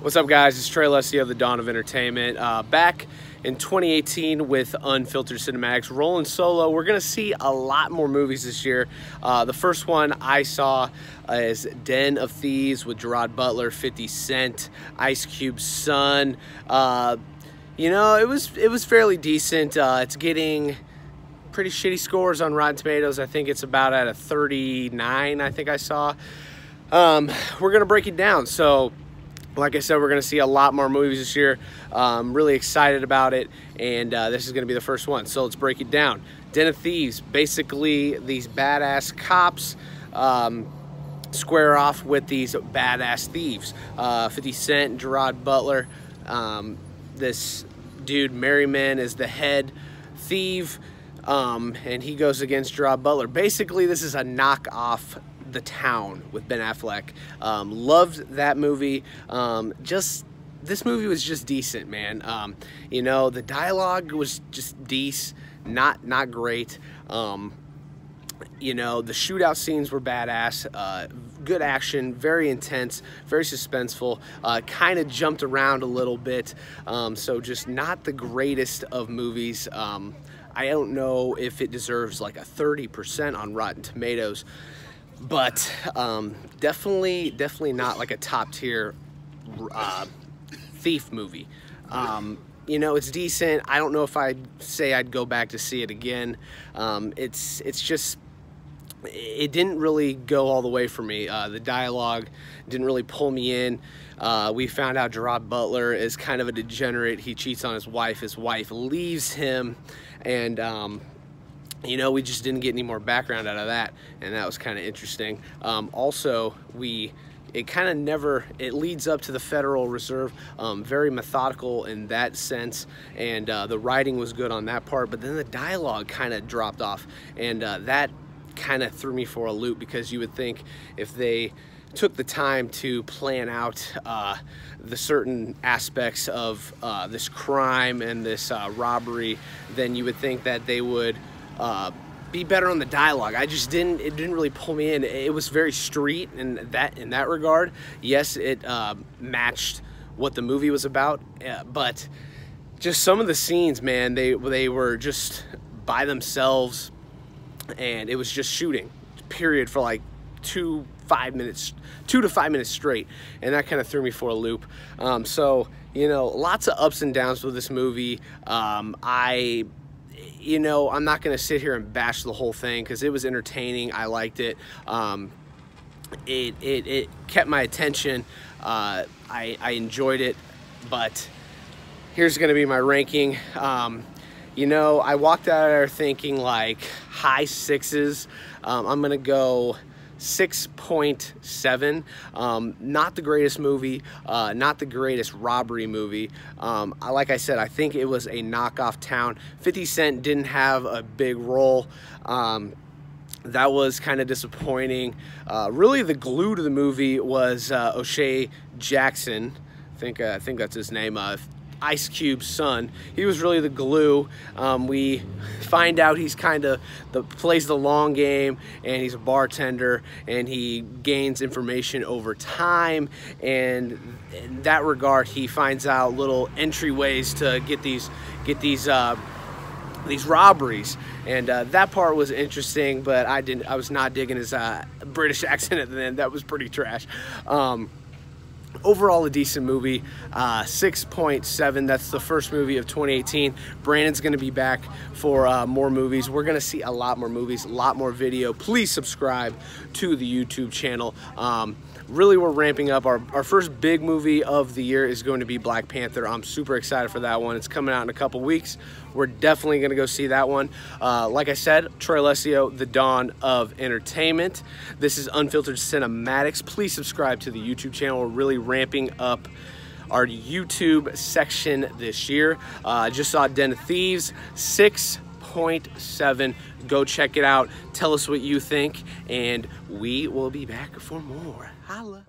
What's up, guys? It's Trey Alessio, the Dawn of Entertainment, back in 2018 with Unfiltered Cinematics, rolling solo. We're gonna see a lot more movies this year. The first one I saw is Den of Thieves with Gerard Butler, 50 Cent, Ice Cube's son. You know, it was fairly decent. It's getting pretty shitty scores on Rotten Tomatoes. I think it's about at a 39, I think I saw. We're gonna break it down. So, like I said, we're going to see a lot more movies this year. Really excited about it, and this is going to be the first one. So let's break it down. Den of Thieves, basically these badass cops square off with these badass thieves. 50 Cent and Gerard Butler. This dude, Merriman, is the head thief, and he goes against Gerard Butler. Basically, this is a knockoff The Town with Ben Affleck. Loved that movie. This movie was just decent, man. You know, the dialogue was just decent, not great. You know, the shootout scenes were badass. Good action, very intense, very suspenseful. Kind of jumped around a little bit, so just not the greatest of movies. I don't know if it deserves like a 30% on Rotten Tomatoes, but definitely not like a top tier thief movie. You know, it's decent. I don't know if I'd say I'd go back to see it again. It's just, it didn't really go all the way for me. The dialogue didn't really pull me in. We found out Gerard Butler is kind of a degenerate. He cheats on his wife. His wife leaves him, and you know, we just didn't get any more background out of that, and that was kind of interesting. Also, it kind of never, it leads up to the Federal Reserve, very methodical in that sense, and the writing was good on that part, but then the dialogue kind of dropped off, and that kind of threw me for a loop, because you would think if they took the time to plan out the certain aspects of this crime and this robbery, then you would think that they would be better on the dialogue. It didn't really pull me in. It was very street in that regard. Yes, it matched what the movie was about, but just some of the scenes, man, they were just by themselves, and it was just shooting, period, for like 2 to 5 minutes straight, and that kind of threw me for a loop. So, you know, lots of ups and downs with this movie. You know, I'm not going to sit here and bash the whole thing, because it was entertaining. I liked it. It kept my attention. I enjoyed it, but here's going to be my ranking. You know, I walked out of there thinking like high sixes. I'm going to go 6.7. Not the greatest movie, not the greatest robbery movie. Like I said, I think it was a knockoff Town. 50 Cent didn't have a big role. That was kind of disappointing. Really, the glue to the movie was O'Shea Jackson. I think that's his name. Ice Cube's son. He was really the glue. We find out he's kind of plays the long game, and he's a bartender, and he gains information over time, and in that regard he finds out little entryways to get these robberies, and that part was interesting, but I was not digging his British accent at the end. That was pretty trash. Overall, a decent movie. 6.7. That's the first movie of 2018. Brandon's going to be back for more movies. We're going to see a lot more movies, a lot more video. Please subscribe to the YouTube channel. Really, we're ramping up. Our first big movie of the year is going to be Black Panther. I'm super excited for that one. It's coming out in a couple weeks. We're definitely going to go see that one. Like I said, Trey Alessio, the Dawn of Entertainment. This is Unfiltered Cinematics. Please subscribe to the YouTube channel. We're really ramping up our YouTube section this year. I just saw Den of Thieves, 6.7. Go check it out. Tell us what you think, and we will be back for more. Holla.